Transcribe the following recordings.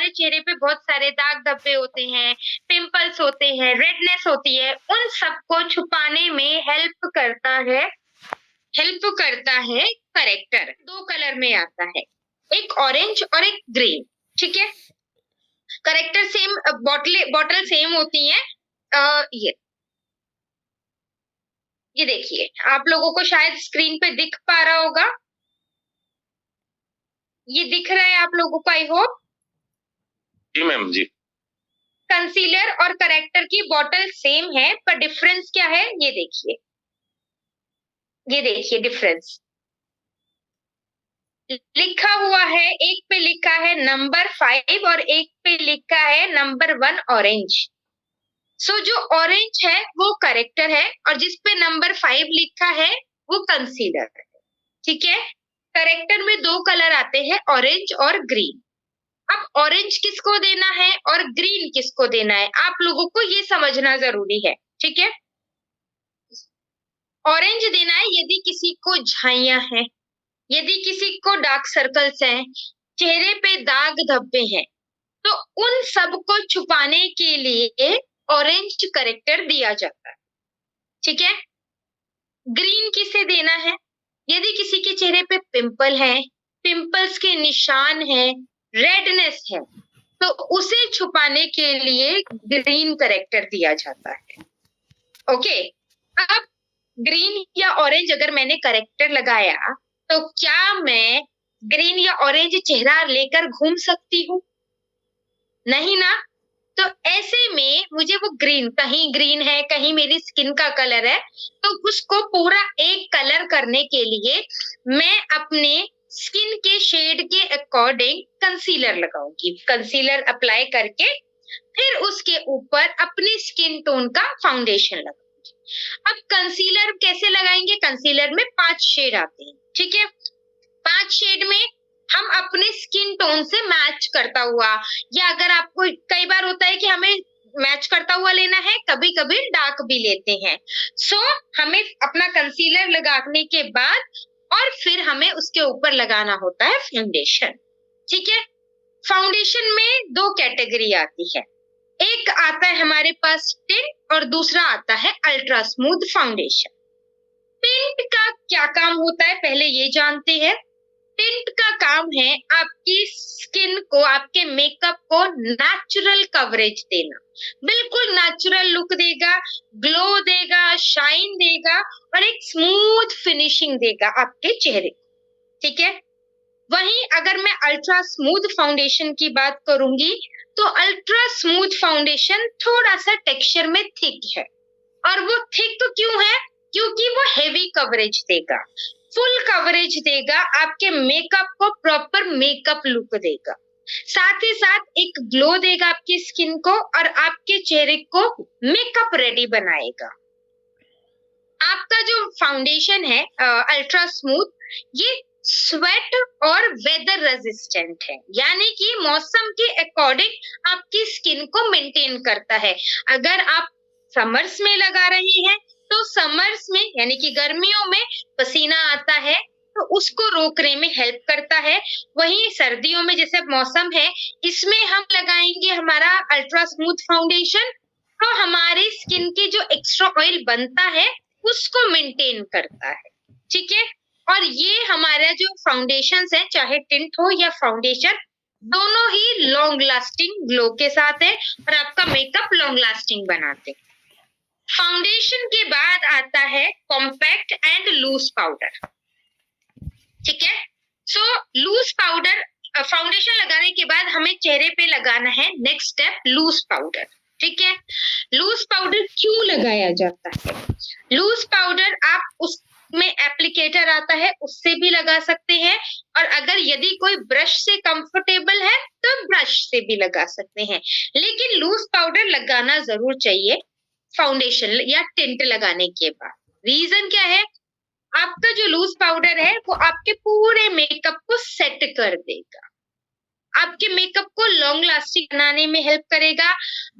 हमारे चेहरे पे बहुत सारे दाग धब्बे होते हैं, पिंपल्स होते हैं, रेडनेस होती है, उन सबको छुपाने में हेल्प करता है करेक्टर। दो कलर में आता है, एक ऑरेंज और एक ग्रीन। ठीक है, करेक्टर सेम, बॉटल सेम होती है। ये देखिए, आप लोगों को शायद स्क्रीन पे दिख पा रहा होगा, ये दिख रहा है आप लोगों को, आई होप। जी मैम जी। कंसीलर और करेक्टर की बॉटल सेम है, पर डिफरेंस क्या है ये देखिए, ये देखिए डिफरेंस। लिखा हुआ है, एक पे लिखा है नंबर 5 और एक पे लिखा है नंबर 1 ऑरेंज। सो जो ऑरेंज है वो करेक्टर है और जिस पे नंबर 5 लिखा है वो कंसीलर है। ठीक है, करेक्टर में दो कलर आते हैं, ऑरेंज और ग्रीन। अब ऑरेंज किसको देना है और ग्रीन किसको देना है, आप लोगों को ये समझना जरूरी है। ठीक है, ऑरेंज देना है यदि किसी को झाइयां हैं, यदि किसी को डार्क सर्कल्स हैं, चेहरे पे दाग धब्बे हैं, तो उन सब को छुपाने के लिए ऑरेंज करेक्टर दिया जाता है। ठीक है, ग्रीन किसे देना है, यदि किसी के चेहरे पे पिंपल है, पिंपल्स के निशान है, रेडनेस है, तो उसे छुपाने के लिए ग्रीन करेक्टर दिया जाता है। ओके, अब ग्रीन या ऑरेंज अगर मैंने करेक्टर लगाया तो क्या मैं ग्रीन या ऑरेंज चेहरा लेकर घूम सकती हूँ? नहीं ना। तो ऐसे में मुझे वो ग्रीन, कहीं ग्रीन है कहीं मेरी स्किन का कलर है, तो उसको पूरा एक कलर करने के लिए मैं अपने स्किन के शेड के अकॉर्डिंग कंसीलर लगाऊंगी। कंसीलर अप्लाई करके फिर उसके ऊपर अपनी स्किन टोन का फाउंडेशन लगाऊंगी। अब कंसीलर कैसे लगाएंगे, कंसीलर में 5 शेड आते हैं। ठीक है, 5 शेड में हम अपने स्किन टोन से मैच करता हुआ, या अगर आपको कई बार होता है कि हमें मैच करता हुआ लेना है, कभी कभी डार्क भी लेते हैं। सो हमें अपना कंसीलर लगाने के बाद और फिर हमें उसके ऊपर लगाना होता है फाउंडेशन। ठीक है, फाउंडेशन में दो कैटेगरी आती है, एक आता है हमारे पास टिंट और दूसरा आता है अल्ट्रा स्मूथ फाउंडेशन। टिंट का क्या काम होता है पहले ये जानते हैं। टिंट का काम है आपकी स्किन को, आपके मेकअप को नेचुरल कवरेज देना, बिल्कुल नेचुरल लुक देगा, ग्लो देगा, शाइन देगा और एक स्मूथ फिनिशिंग देगा आपके चेहरे को। ठीक है, वहीं अगर मैं अल्ट्रा स्मूथ फाउंडेशन की बात करूंगी तो अल्ट्रा स्मूथ फाउंडेशन थोड़ा सा टेक्सचर में थिक है, और वो थिक क्यों है, क्योंकि वो हेवी कवरेज देगा, फुल कवरेज देगा, आपके मेकअप को प्रॉपर मेकअप लुक देगा, साथ ही साथ एक ग्लो देगा आपकी स्किन को और आपके चेहरे को मेकअप रेडी बनाएगा। आपका जो फाउंडेशन है अल्ट्रा स्मूथ, ये स्वेट और वेदर रेजिस्टेंट है, यानी कि मौसम के अकॉर्डिंग आपकी स्किन को मेंटेन करता है। अगर आप समर्स में लगा रहे हैं तो समर्स में यानी कि गर्मियों में पसीना आता है तो उसको रोकने में हेल्प करता है। वहीं सर्दियों में जैसे मौसम है, इसमें हम लगाएंगे हमारा अल्ट्रा स्मूथ फाउंडेशन, तो हमारी स्किन की जो एक्स्ट्रा ऑयल बनता है उसको मेंटेन करता है। ठीक है, और ये हमारा जो फाउंडेशन है, चाहे टिंट हो या फाउंडेशन, दोनों ही लॉन्ग लास्टिंग ग्लो के साथ है और आपका मेकअप लॉन्ग लास्टिंग बनाते हैं। फाउंडेशन के बाद आता है कॉम्पैक्ट एंड लूज पाउडर। ठीक है, सो लूज पाउडर, फाउंडेशन लगाने के बाद हमें चेहरे पे लगाना है नेक्स्ट स्टेप लूज पाउडर। ठीक है, लूज पाउडर क्यों लगाया जाता है, लूज पाउडर आप उसमें एप्लीकेटर आता है उससे भी लगा सकते हैं, और अगर यदि कोई ब्रश से कंफर्टेबल है तो ब्रश से भी लगा सकते हैं, लेकिन लूज पाउडर लगाना जरूर चाहिए फाउंडेशन या टिंट लगाने के बाद। रीजन क्या है, आपका जो लूज पाउडर है वो आपके पूरे मेकअप को सेट कर देगा, आपके मेकअप को लॉन्ग लास्टिंग बनाने में हेल्प करेगा,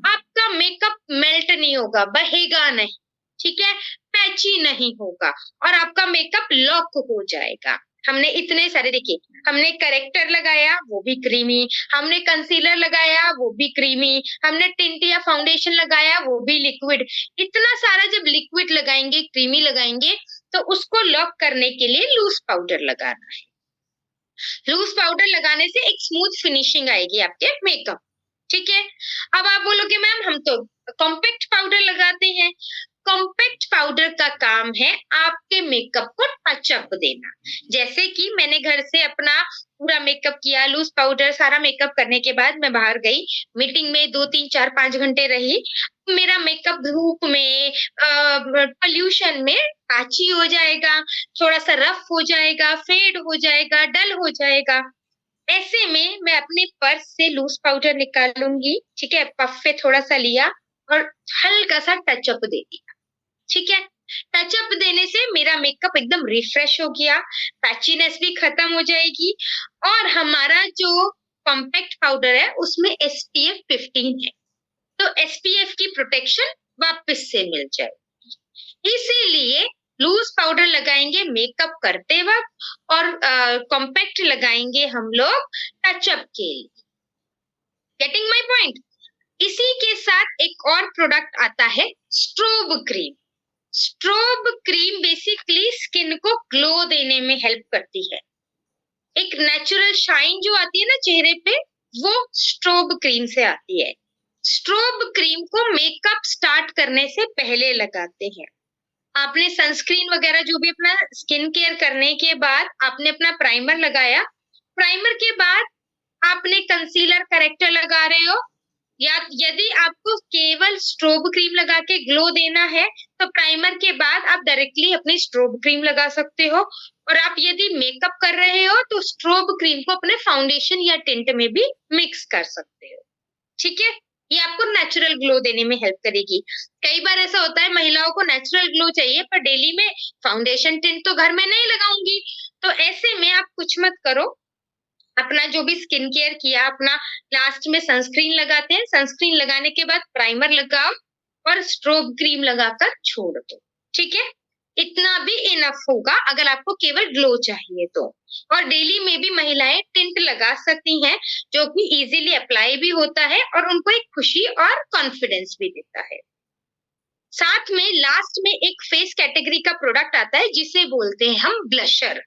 आपका मेकअप मेल्ट नहीं होगा, बहेगा नहीं, ठीक है, पैची नहीं होगा और आपका मेकअप लॉक हो जाएगा। हमने इतने सारे, देखिए, हमने करेक्टर लगाया वो भी क्रीमी, हमने कंसीलर लगाया वो भी क्रीमी, हमने टिंट या फाउंडेशन लगाया वो भी लिक्विड। इतना सारा जब लिक्विड लगाएंगे, क्रीमी लगाएंगे, तो उसको लॉक करने के लिए लूज पाउडर लगाना है। लूज पाउडर लगाने से एक स्मूथ फिनिशिंग आएगी आपके मेकअप। ठीक है, अब आप बोलोगे मैम हम तो कॉम्पैक्ट पाउडर लगाते हैं। कॉम्पैक्ट पाउडर का काम है आपके मेकअप को टचअप देना। जैसे कि मैंने घर से अपना पूरा मेकअप किया, लूज पाउडर सारा मेकअप करने के बाद मैं बाहर गई मीटिंग में, 2 3 4 5 घंटे रही। मेरा मेकअप धूप में, पोल्यूशन में पैची हो जाएगा, थोड़ा सा रफ हो जाएगा, फेड हो जाएगा, डल हो जाएगा। ऐसे में मैं अपने पर्स से लूज पाउडर निकालूंगी, ठीक है, पफ पे थोड़ा सा लिया और हल्का सा टचअप दे दिया। ठीक है, टचअप देने से मेरा मेकअप एकदम रिफ्रेश हो गया, पैचीनेस भी खत्म हो जाएगी, और हमारा जो कॉम्पैक्ट पाउडर है उसमें SPF 15 है, तो SPF की प्रोटेक्शन वापस से मिल जाएगी। इसीलिए लूज पाउडर लगाएंगे मेकअप करते वक्त, और कॉम्पैक्ट लगाएंगे हम लोग टचअप के लिए। Getting my point? इसी के साथ एक और प्रोडक्ट आता है strobe cream. Strobe cream basically skin को ग्लो देने में हेल्प करती है। एक नेचुरल शाइन जो आती है ना चेहरे पे, वो स्ट्रोब क्रीम से आती है। स्ट्रोब क्रीम को मेकअप स्टार्ट करने से पहले लगाते हैं। आपने सनस्क्रीन वगैरह जो भी अपना स्किन केयर करने के बाद आपने अपना प्राइमर लगाया, प्राइमर के बाद आपने कंसीलर करेक्टर लगा रहे हो, या यदि आपको केवल स्ट्रोब क्रीम लगा के ग्लो देना है तो प्राइमर के बाद आप डायरेक्टली अपनी स्ट्रोब क्रीम लगा सकते हो, और आप यदि मेकअप कर रहे हो तो स्ट्रोब क्रीम को अपने फाउंडेशन या टिंट में भी मिक्स कर सकते हो। ठीक है, ये आपको नेचुरल ग्लो देने में हेल्प करेगी। कई बार ऐसा होता है महिलाओं को नेचुरल ग्लो चाहिए पर डेली में फाउंडेशन टिंट तो घर में नहीं लगाऊंगी, तो ऐसे में आप कुछ मत करो, अपना जो भी स्किन केयर किया, अपना लास्ट में सनस्क्रीन लगाते हैं, सनस्क्रीन लगाने के बाद प्राइमर लगाओ और स्ट्रोब क्रीम लगाकर छोड़ दो। ठीक है, इतना भी इनफ होगा अगर आपको केवल ग्लो चाहिए तो। और डेली में भी महिलाएं टिंट लगा सकती हैं, जो कि इजीली अप्लाई भी होता है और उनको एक खुशी और कॉन्फिडेंस भी देता है। साथ में लास्ट में एक फेस कैटेगरी का प्रोडक्ट आता है जिसे बोलते हैं हम ब्लशर।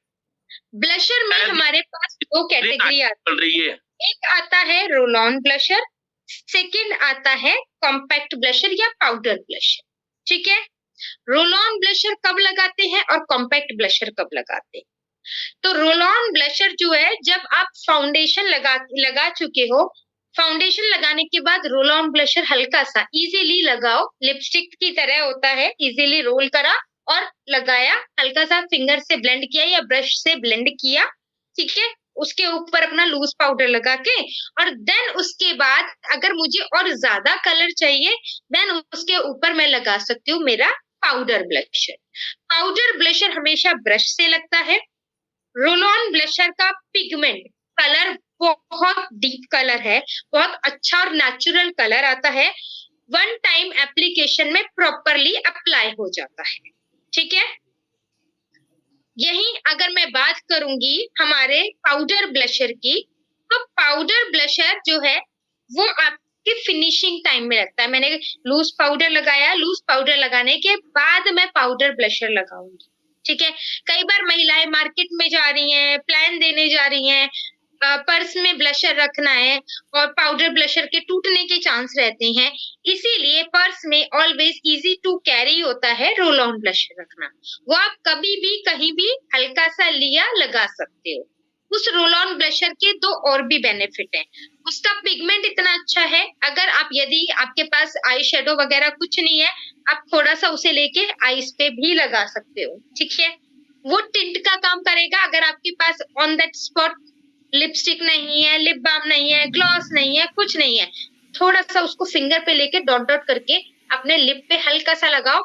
ब्लशर में हमारे पास 2 कैटेगरी आती है। एक आता है रोल ऑन ब्लशर, सेकंड आता है कॉम्पैक्ट ब्लशर या पाउडर ब्लशर। ठीक है, रोल ऑन ब्लशर कब लगाते हैं और कॉम्पैक्ट ब्लशर कब लगाते हैं? तो रोल ऑन ब्लशर जो है, जब आप फाउंडेशन लगा चुके हो, फाउंडेशन लगाने के बाद रोल ऑन ब्लशर हल्का सा इजीली लगाओ, लिपस्टिक की तरह होता है, इजीली रोल करा और लगाया, हल्का सा फिंगर से ब्लेंड किया या ब्रश से ब्लेंड किया। ठीक है, उसके ऊपर अपना लूज पाउडर लगा के, और देन उसके बाद अगर मुझे और ज्यादा कलर चाहिए, देन उसके ऊपर मैं लगा सकती हूँ मेरा पाउडर ब्लशर। पाउडर ब्लशर हमेशा ब्रश से लगता है। रोल ऑन ब्लशर का पिगमेंट कलर बहुत डीप कलर है, बहुत अच्छा और नेचुरल कलर आता है, वन टाइम एप्लीकेशन में प्रॉपरली अप्लाई हो जाता है। ठीक है, यही अगर मैं बात करूंगी हमारे पाउडर ब्लशर की, तो पाउडर ब्लशर जो है वो आपके फिनिशिंग टाइम में लगता है। मैंने लूज पाउडर लगाया, लूज पाउडर लगाने के बाद मैं पाउडर ब्लशर लगाऊंगी। ठीक है, कई बार महिलाएं मार्केट में जा रही हैं, प्लान देने जा रही हैं, पर्स में ब्लशर रखना है और पाउडर ब्लशर के टूटने के चांस रहते हैं, इसीलिए पर्स में ऑलवेज इजी टू कैरी होता है रोल ऑन ब्लशर रखना। वो आप कभी भी कहीं भी हल्का सा लिया लगा सकते हो। उस रोल ऑन ब्लशर के 2 और भी बेनिफिट हैं। उसका पिगमेंट इतना अच्छा है, अगर आप यदि आपके पास आई शेडो वगैरह कुछ नहीं है, आप थोड़ा सा उसे लेके आईज पे भी लगा सकते हो। ठीक है, वो टिंट का काम करेगा। अगर आपके pass on that spot lipstick नहीं है, लिप बाम नहीं है, ग्लॉस नहीं है, कुछ नहीं है, थोड़ा सा उसको फिंगर पे लेके डॉट डॉट करके अपने लिप पे हल्का सा लगाओ,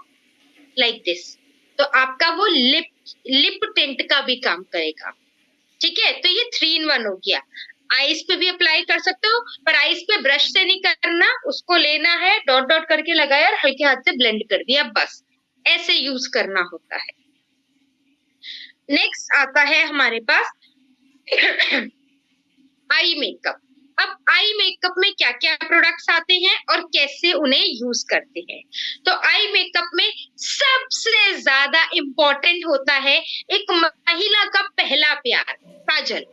लाइक दिस, तो आपका वो लिप टिंट का भी काम करेगा। ठीक है, तो ये 3 in 1 हो गया। आईज पे भी अप्लाई कर सकते हो, पर आईज पे ब्रश से नहीं करना, उसको लेना है, डॉट डॉट करके लगाया और हल्के हाथ से ब्लेंड कर दिया, बस ऐसे यूज करना होता है। नेक्स्ट आता है हमारे पास आई मेकअप। अब आई मेकअप में क्या क्या प्रोडक्ट्स आते हैं और कैसे उन्हें यूज करते हैं। तो आई मेकअप में सबसे ज्यादा इंपॉर्टेंट होता है एक महिला का पहला प्यार, काजल।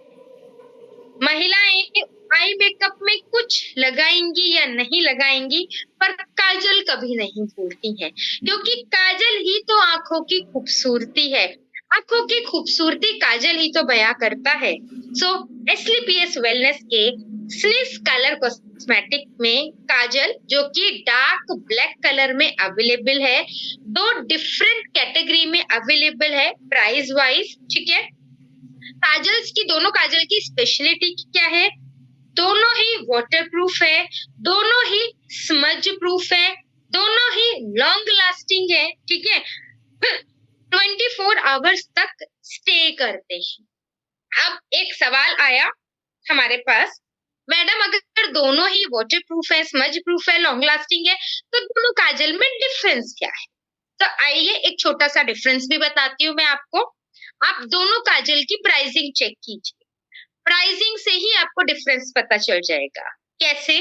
महिलाएं आई मेकअप में कुछ लगाएंगी या नहीं लगाएंगी, पर काजल कभी नहीं भूलती हैं, क्योंकि काजल ही तो आंखों की खूबसूरती है। आंखों की खूबसूरती काजल ही तो बयां करता है। सो एसलीपीएस वेलनेस के स्निस कलर कॉस्मेटिक में काजल, जो कि डार्क ब्लैक कलर में अवेलेबल है, दो डिफरेंट कैटेगरी में अवेलेबल है प्राइस वाइज, ठीक है। काजल्स की, दोनों काजल की स्पेशलिटी क्या है? दोनों ही वाटरप्रूफ है, दोनों ही स्मज प्रूफ है, दोनों ही लॉन्ग लास्टिंग है, ठीक है। 24 आवर्स तक स्टे करते हैं। अब एक सवाल आया हमारे पास, मैडम अगर दोनों ही वाटरप्रूफ है, स्मज प्रूफ है, लॉन्ग लास्टिंग है, तो दोनों काजल में डिफरेंस क्या है? तो आइए एक छोटा सा डिफरेंस भी बताती हूँ मैं आपको। आप दोनों काजल की प्राइसिंग चेक कीजिए, प्राइसिंग से ही आपको डिफरेंस पता चल जाएगा। कैसे?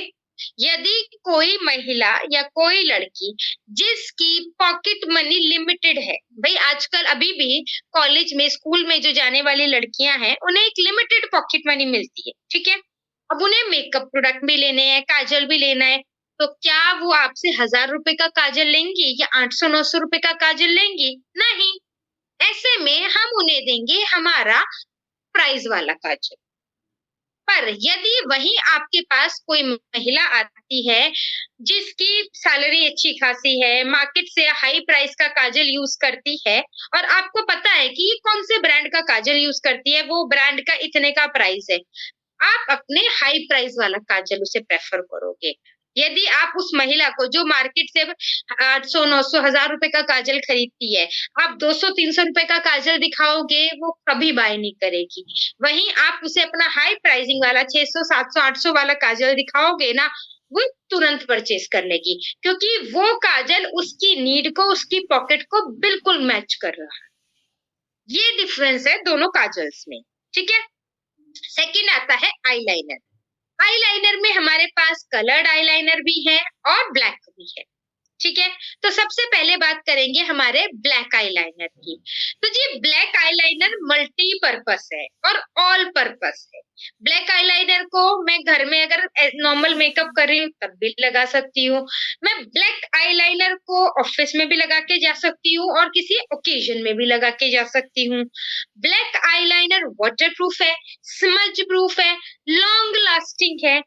यदि कोई महिला या कोई लड़की जिसकी पॉकेट मनी लिमिटेड है, भाई आजकल अभी भी कॉलेज में, स्कूल में जो जाने वाली लड़कियां हैं, उन्हें एक लिमिटेड पॉकेट मनी मिलती है, ठीक है। अब उन्हें मेकअप प्रोडक्ट भी लेने हैं, काजल भी लेना है, तो क्या वो आपसे 1000 रुपए का काजल लेंगी या 800-900 रुपए का काजल लेंगी? नहीं। ऐसे में हम उन्हें देंगे हमारा प्राइस वाला काजल। पर यदि वही आपके पास कोई महिला आती है जिसकी सैलरी अच्छी खासी है, मार्केट से हाई प्राइस का काजल यूज करती है, और आपको पता है कि ये कौन से ब्रांड का काजल यूज करती है, वो ब्रांड का इतने का प्राइस है, आप अपने हाई प्राइस वाला काजल उसे प्रेफर करोगे। यदि आप उस महिला को, जो मार्केट से 800-900 1000 रुपए का काजल खरीदती है, आप 200-300 रुपए का काजल दिखाओगे, वो कभी बाय नहीं करेगी। वहीं आप उसे अपना हाई प्राइसिंग वाला 600-700-800 वाला काजल दिखाओगे ना, वो तुरंत परचेज कर लेगी, क्योंकि वो काजल उसकी नीड को, उसकी पॉकेट को बिल्कुल मैच कर रहा है। ये डिफरेंस है दोनों काजल्स में, ठीक है। सेकंड आता है आईलाइनर। आईलाइनर में हमारे पास कलर्ड आईलाइनर भी है और ब्लैक भी है, ठीक है। तो सबसे पहले बात करेंगे हमारे ब्लैक आईलाइनर की। तो जी ब्लैक आईलाइनर मल्टीपर्पस है और ऑल पर्पस है। ब्लैक आईलाइनर को मैं घर में अगर नॉर्मल मेकअप कर रही हूँ तब भी लगा सकती हूँ, मैं ब्लैक आईलाइनर को ऑफिस में भी लगा के जा सकती हूँ और किसी ओकेजन में भी लगा के जा सकती हूँ। ब्लैक आईलाइनर वाटरप्रूफ है, स्मज प्रूफ है, लॉन्ग लास्टिंग है,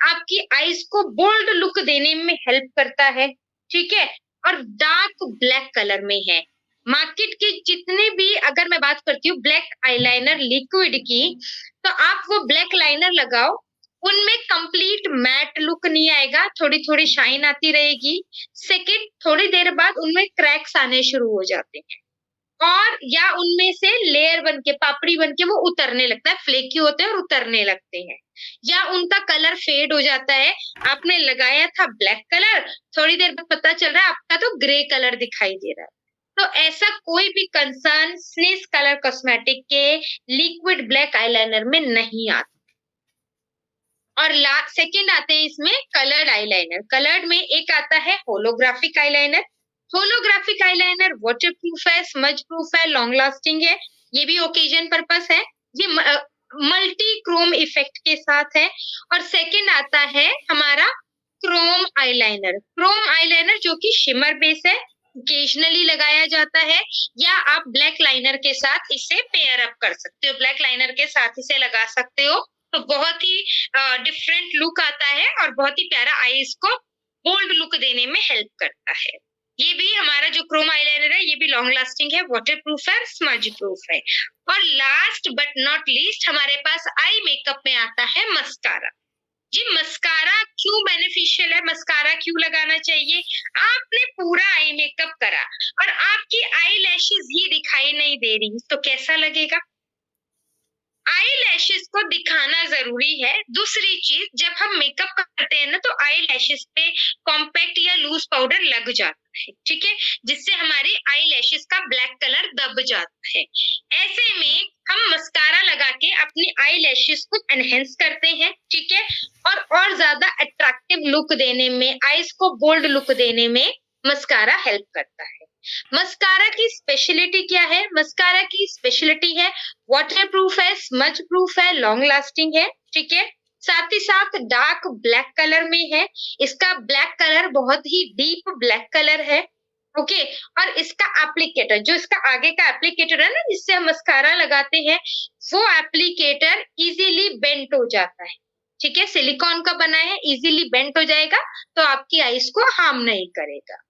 आपकी आईज को बोल्ड लुक देने में हेल्प करता है, ठीक है, और डार्क ब्लैक कलर में है। मार्केट के जितने भी, अगर मैं बात करती हूँ ब्लैक आईलाइनर लिक्विड की, तो आप वो ब्लैक लाइनर लगाओ, उनमें कंप्लीट मैट लुक नहीं आएगा, थोड़ी थोड़ी शाइन आती रहेगी। सेकंड, थोड़ी देर बाद उनमें क्रैक्स आने शुरू हो जाते हैं, और या उनमें से लेयर बन के, पापड़ी बन के वो उतरने लगता है, फ्लेकी होते हैं और उतरने लगते हैं, या उनका कलर फेड हो जाता है। आपने लगाया था ब्लैक कलर, थोड़ी देर बाद पता चल रहा है आपका तो ग्रे कलर दिखाई दे रहा है। तो ऐसा कोई भी कंसर्न स्निस कलर कॉस्मेटिक के लिक्विड ब्लैक आईलाइनर में नहीं आता। और सेकंड आते हैं इसमें कलर्ड आईलाइनर। कलर्ड में एक आता है holographic eyeliner. Holographic eyeliner waterproof है, स्मज प्रूफ है, लॉन्ग लास्टिंग है, ये भी ओकेजन पर्पस है, ये मल्टी क्रोम इफेक्ट के साथ है। और सेकंड आता है हमारा क्रोम आईलाइनर। क्रोम आईलाइनर जो कि शिमर बेस है, ओकेजनली लगाया जाता है, या आप ब्लैक लाइनर के साथ इसे पेयर अप कर सकते हो, ब्लैक लाइनर के साथ इसे लगा सकते हो, तो बहुत ही डिफरेंट लुक आता है और बहुत ही प्यारा आईज को बोल्ड लुक देने में हेल्प करता है। ये भी हमारा जो क्रोम आईलाइनर है, ये भी लॉन्ग लास्टिंग है, वाटरप्रूफ है, स्मज प्रूफ है। और लास्ट बट नॉट लीस्ट हमारे पास आई मेकअप में आता है मस्कारा। जी मस्कारा क्यों बेनिफिशियल है, मस्कारा क्यों लगाना चाहिए? आपने पूरा आई मेकअप करा और आपकी आई लैशेज ही दिखाई नहीं दे रही, तो कैसा लगेगा? आई लैशेस को दिखाना जरूरी है। दूसरी चीज, जब हम मेकअप करते हैं ना तो आई लैशेस पे कॉम्पैक्ट या लूज पाउडर लग जाता है, ठीक है, जिससे हमारी आई लैशेस का ब्लैक कलर दब जाता है। ऐसे में हम मस्कारा लगा के अपनी आई लैशेस को एनहेंस करते हैं, ठीक है, और ज्यादा अट्रैक्टिव लुक देने में, आईज को बोल्ड लुक देने में मस्कारा हेल्प करता है। मस्कारा की स्पेशलिटी क्या है? मस्कारा की स्पेशलिटी है वाटर प्रूफ है, स्मज प्रूफ है, लॉन्ग लास्टिंग है, ठीक है, साथ ही साथ डार्क ब्लैक कलर में है। इसका ब्लैक कलर बहुत ही डीप ब्लैक कलर है, ओके। और इसका एप्लीकेटर, जो इसका आगे का एप्लीकेटर है ना जिससे हम मस्कारा लगाते हैं, वो एप्लीकेटर इजीली बेंट हो जाता है, ठीक है, सिलिकॉन का बना है, इजीली बेंट हो जाएगा तो आपकी आईज को हार्म नहीं करेगा।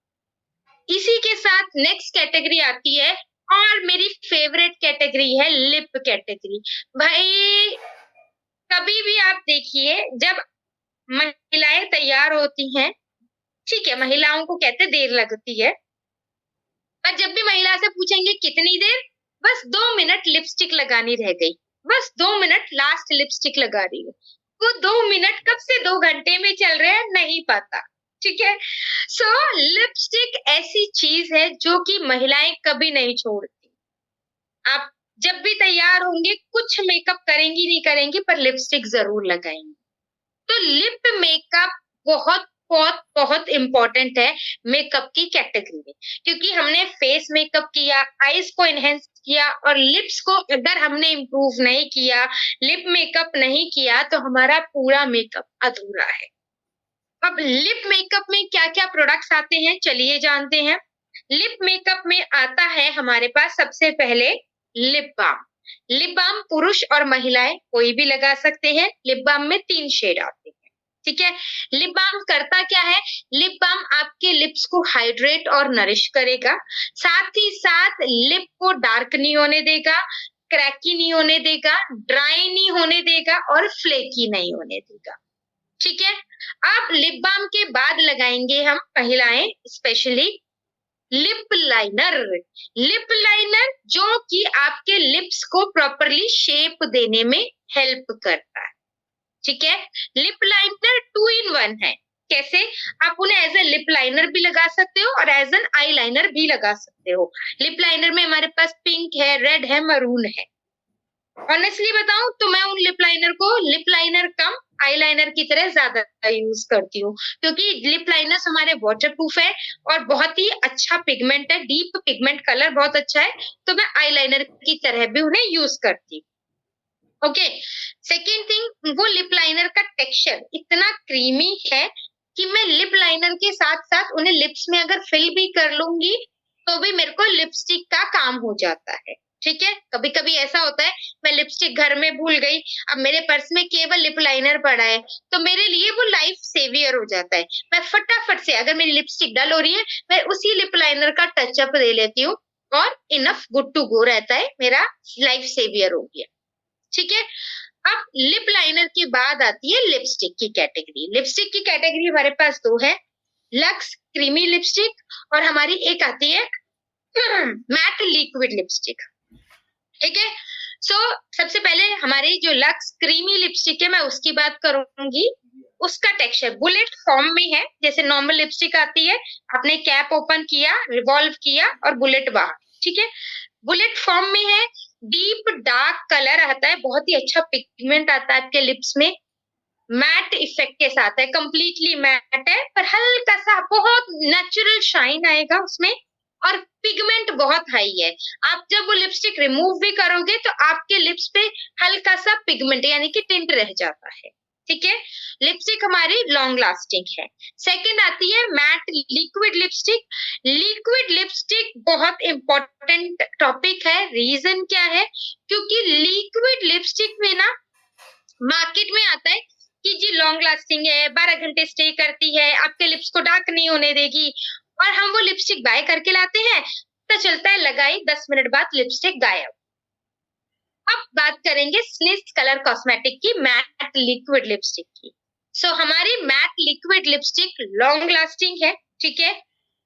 इसी के साथ नेक्स्ट कैटेगरी आती है और मेरी फेवरेट कैटेगरी है लिप कैटेगरी। भाई कभी भी आप देखिए, जब महिलाएं तैयार होती हैं, ठीक है, महिलाओं को कहते देर लगती है, पर जब भी महिला से पूछेंगे कितनी देर, बस 2 मिनट लिपस्टिक लगानी रह गई, बस 2 मिनट लास्ट लिपस्टिक लगा रही हूँ। वो 2 मिनट कब से 2 घंटे में चल रहे हैं नहीं पता, ठीक है। सो लिपस्टिक ऐसी चीज है जो कि महिलाएं कभी नहीं छोड़ती। आप जब भी तैयार होंगे, कुछ मेकअप करेंगी नहीं करेंगी, पर लिपस्टिक जरूर लगाएंगी। तो लिप मेकअप बहुत बहुत बहुत इंपॉर्टेंट है मेकअप की कैटेगरी में, क्योंकि हमने फेस मेकअप किया, आईज को एनहेंस किया, और लिप्स को अगर हमने इम्प्रूव नहीं किया, लिप मेकअप नहीं किया, तो हमारा पूरा मेकअप अधूरा है। अब लिप मेकअप में क्या क्या प्रोडक्ट्स आते हैं चलिए जानते हैं। लिप मेकअप में आता है हमारे पास सबसे पहले लिप बाम। लिप बाम पुरुष और महिलाएं कोई भी लगा सकते हैं। लिप बाम में 3 शेड आते हैं, ठीक है। लिप बाम करता क्या है? लिप बाम आपके लिप्स को हाइड्रेट और नरिश करेगा, साथ ही साथ लिप को डार्क नहीं होने देगा, क्रैकी नहीं होने देगा, ड्राई नहीं होने देगा और फ्लेकी नहीं होने देगा, ठीक है। अब लिप बाम के बाद लगाएंगे हम महिलाएं specially lip liner. Lip liner जो कि आपके लिप्स को प्रॉपरली शेप देने में हेल्प करता है, ठीक है। लिप लाइनर 2 in 1 है। कैसे? आप उन्हें एज ए लिप लाइनर भी लगा सकते हो और एज एन आई लाइनर भी लगा सकते हो। लिप लाइनर में हमारे पास पिंक है, रेड है, मरून है। ऑनेस्टली बताऊं तो मैं उन लिप लाइनर को लिप लाइनर कम आईलाइनर की तरह ज्यादा यूज करती हूँ, क्योंकि लिप लाइनर्स हमारे वाटरप्रूफ है और बहुत ही अच्छा पिगमेंट है, डीप पिगमेंट कलर बहुत अच्छा है, तो मैं आईलाइनर की तरह भी उन्हें यूज करती हूँ, ओके। सेकेंड थिंग, वो लिप लाइनर का टेक्सचर इतना क्रीमी है कि मैं लिप लाइनर के साथ साथ उन्हें लिप्स में अगर फिल भी कर लूंगी तो भी मेरे को लिपस्टिक का काम हो जाता है, ठीक है। कभी कभी ऐसा होता है मैं लिपस्टिक घर में भूल गई, अब मेरे पर्स में केवल लिप लाइनर पड़ा है, तो मेरे लिए वो लाइफ सेवियर हो जाता है। मैं फटाफट से, अगर मेरी लिपस्टिक डल हो रही है, मैं उसी लिप लाइनर का टचअप दे लेती हूँ और इनफ गुड टू गो रहता है, मेरा लाइफ सेवियर हो गया, ठीक है। अब लिप लाइनर के बाद आती है लिपस्टिक की कैटेगरी। लिपस्टिक की कैटेगरी हमारे पास 2 है, लक्स क्रीमी लिपस्टिक और हमारी एक आती है मैट लिक्विड लिपस्टिक, ठीक है। सो सबसे पहले हमारी जो लक्स क्रीमी लिपस्टिक है मैं उसकी बात करूंगी। उसका टेक्सचर बुलेट फॉर्म में है, जैसे नॉर्मल लिपस्टिक आती है, आपने कैप ओपन किया, रिवॉल्व किया और बुलेट बाहर, ठीक है। बुलेट फॉर्म में है, डीप डार्क कलर आता है, बहुत ही अच्छा पिगमेंट आता है आपके लिप्स में, मैट इफेक्ट के साथ है, कंप्लीटली मैट है, पर हल्का सा बहुत नेचुरल शाइन आएगा उसमें और पिगमेंट बहुत हाई है। आप जब वो लिपस्टिक रिमूव भी करोगे तो आपके लिप्स पे हल्का सा पिगमेंट यानी कि टिंट रह जाता है, ठीक है। लिपस्टिक हमारी लॉन्ग लास्टिंग है। सेकंड आती है matte liquid lipstick. Liquid lipstick बहुत इंपॉर्टेंट टॉपिक है। रीजन क्या है? क्योंकि लिक्विड लिपस्टिक में ना मार्केट में आता है कि जी लॉन्ग लास्टिंग है, 12 घंटे स्टे करती है, आपके लिप्स को डार्क नहीं होने देगी, और हम वो लिपस्टिक बाय करके लाते हैं, तो चलता है लगाई 10 मिनट बाद लिपस्टिक गायब। अब बात करेंगे स्निस्ट कलर कॉस्मेटिक की मैट लिक्विड लिपस्टिक की। सो हमारी matte liquid lipstick long lasting है, ठीक है,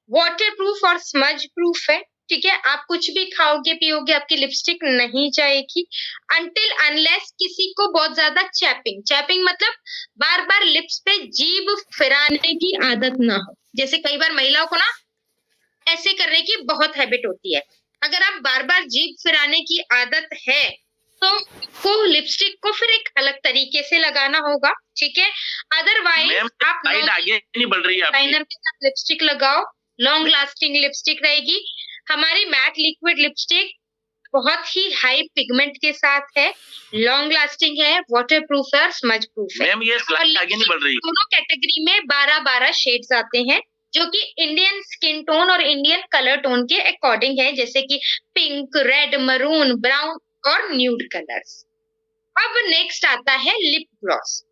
वाटर प्रूफ और स्मज प्रूफ है, ठीक है, आप कुछ भी खाओगे पियोगे आपकी लिपस्टिक नहीं जाएगी अनटिल अनलेस किसी को बहुत ज्यादा चैपिंग मतलब बार बार लिप्स पे जीभ फिराने की आदत ना हो। जैसे कई बार महिलाओं को ना ऐसे करने की बहुत हैबिट होती है। अगर आप बार बार जीभ फिराने की आदत है तो लिपस्टिक को फिर एक अलग तरीके से लगाना होगा, ठीक है। अदरवाइज आप लाइट आगे नहीं बढ़ रही है आपकी। लाइनर के साथ लिपस्टिक लगाओ, लॉन्ग लास्टिंग लिपस्टिक रहेगी। हमारी मैट लिक्विड लिपस्टिक बहुत ही हाई पिगमेंट के साथ है, लॉन्ग लास्टिंग है, वाटर प्रूफ है और स्मज प्रूफ है। मैम ये स्लाइड आगे नहीं बढ़ रही। दोनों कैटेगरी में 12-12 शेड्स आते हैं जो कि इंडियन स्किन टोन और इंडियन कलर टोन के अकॉर्डिंग है, जैसे कि पिंक, रेड, मरून, ब्राउन और न्यूड कलर्स। अब नेक्स्ट आता है लिप ग्लॉस।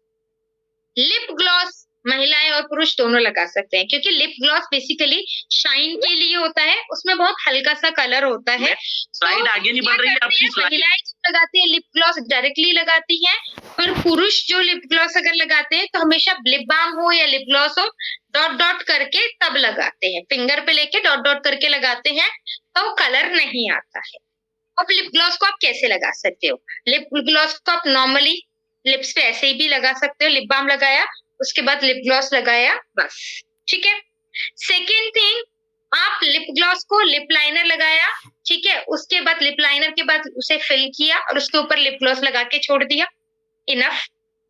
लिप ग्लॉस महिलाएं और पुरुष दोनों लगा सकते हैं क्योंकि लिप ग्लॉस बेसिकली शाइन के लिए होता है, उसमें बहुत हल्का सा कलर होता है। स्लाइड आगे नहीं बढ़ रही है आपकी। महिलाएं जो लगाती है लिप ग्लॉस डायरेक्टली लगाती है और पुरुष जो लिप ग्लॉस अगर लगाते हैं तो हमेशा लिप बाम हो या लिप ग्लॉस हो डॉट डॉट करके तब लगाते हैं, फिंगर पे लेके डॉट डॉट करके लगाते हैं तो कलर नहीं आता है। अब लिप ग्लॉस को आप कैसे लगा सकते हो? लिप ग्लॉस को आप नॉर्मली लिप्स पे ऐसे ही भी लगा सकते हो, लिप बाम लगाया उसके बाद लिप ग्लॉस लगाया बस, ठीक है। सेकेंड थिंग, आप लिप ग्लॉस को लिप लाइनर लगाया, ठीक है, उसके बाद लिप लाइनर के बाद उसे फिल किया और उसके ऊपर लिप ग्लॉस लगा के छोड़ दिया, इनफ।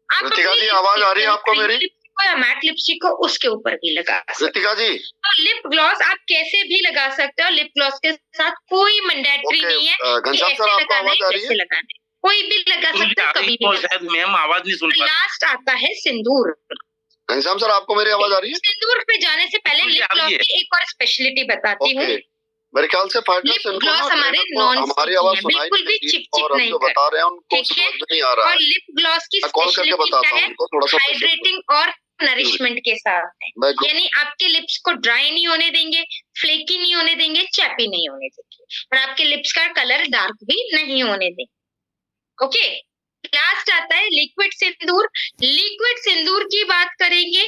आप रितिका जी आवाज आ रही है आपको मेरी? या मैट लिपस्टिक को उसके ऊपर भी लगा सकते। रितिका जी तो लिप ग्लॉस आप कैसे भी लगा सकते हो, लिप ग्लॉस के साथ कोई मैंडेटरी नहीं है घनश्याम सर आपको आवाज आ रही है? लगाना है, कोई भी लगा सकते हो कभी भी। शायद मैम आवाज नहीं सुन पा रही। लास्ट आता है सिंदूर। घनश्याम सर आपको मेरी आवाज आ रही है? सिंदूर पे जाने से पहले लिप ग्लॉस की एक और स्पेशलिटी बताती हूँ। मेरे ख्याल से लिप ग्लॉस हमारे नॉन हमारी आवाज बिल्कुल भी चिपचिप नहीं जो बता रहे हैं उनको ठीक है? समझ नहीं आ रहा और लिप ग्लॉस की कॉल करके स्पेशलिटी बताता क्या हूँ है? उनको थोड़ा सा हाइड्रेटिंग और नरिशमेंट के साथ है, यानी आपके लिप्स को ड्राई नहीं होने देंगे, फ्लेकी नहीं होने देंगे, चैपी नहीं होने देंगे और आपके लिप्स का कलर डार्क भी नहीं होने देंगे। ओके, लास्ट आता है लिक्विड सिंदूर। लिक्विड सिंदूर की बात करेंगे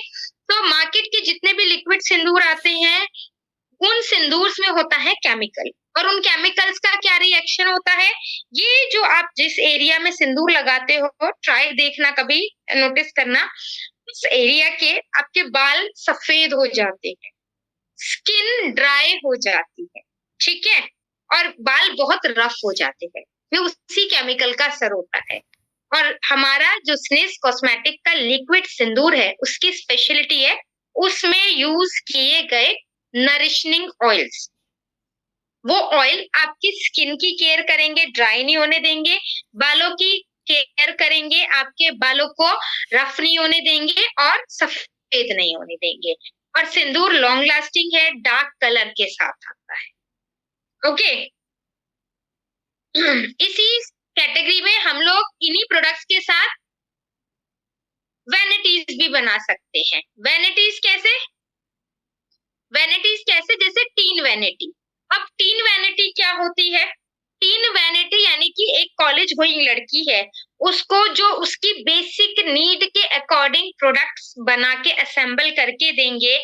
तो मार्केट के जितने भी लिक्विड सिंदूर आते हैं उन सिंदूर में होता है केमिकल और उन केमिकल्स का क्या रिएक्शन होता है, ये जो आप जिस एरिया में सिंदूर लगाते हो ट्राई देखना, कभी नोटिस करना, उस एरिया के आपके बाल सफेद हो जाते हैं, स्किन ड्राई हो जाती है, ठीक है, और बाल बहुत रफ हो जाते हैं, ये उसी केमिकल का असर होता है। और हमारा जो स्नेस कॉस्मेटिक का लिक्विड सिंदूर है उसकी स्पेशलिटी है उसमें यूज किए गए नरिशनिंग ऑयल्स। वो ऑयल आपकी स्किन की केयर करेंगे, ड्राई नहीं होने देंगे, बालों की केयर करेंगे, आपके बालों को रफ नहीं होने देंगे और सफेद नहीं होने देंगे। और सिंदूर लॉन्ग लास्टिंग है, डार्क कलर के साथ आता है। ओके, इसी कैटेगरी में हम लोग इन्हीं प्रोडक्ट्स के साथ वैनिटीज भी बना सकते हैं। वैनिटीज कैसे? वैनिटीज कैसे? जैसे टीन वैनिटी। अब टीन वैनिटी क्या होती है? टीन वैनिटी यानी कि एक कॉलेज गोइंग लड़की है, उसको जो उसकी बेसिक नीड के अकॉर्डिंग प्रोडक्ट्स बना के असेंबल करके देंगे।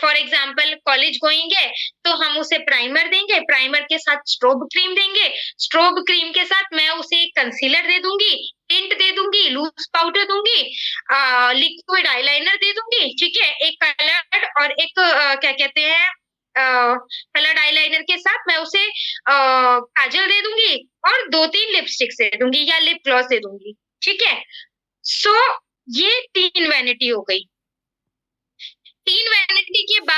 फॉर एग्जांपल कॉलेज गोइंग है तो हम उसे प्राइमर देंगे, प्राइमर के साथ स्ट्रोब क्रीम देंगे, स्ट्रोब क्रीम के साथ मैं उसे एक कंसीलर दे दूंगी, टिंट दे दूंगी, लूज पाउडर दूंगी, लिक्विड आईलाइनर दे दूंगी, ठीक है, एक कलर और एक क्या कहते हैं कलर्ड आईलाइनर के साथ मैं उसे काजल दे दूंगी और 2-3 लिपस्टिक्स दे दूंगी या लिप ग्लॉस दे दूंगी, ठीक है। सो ये टीन वैनिटी हो गई। टीन वैनिटी के बाद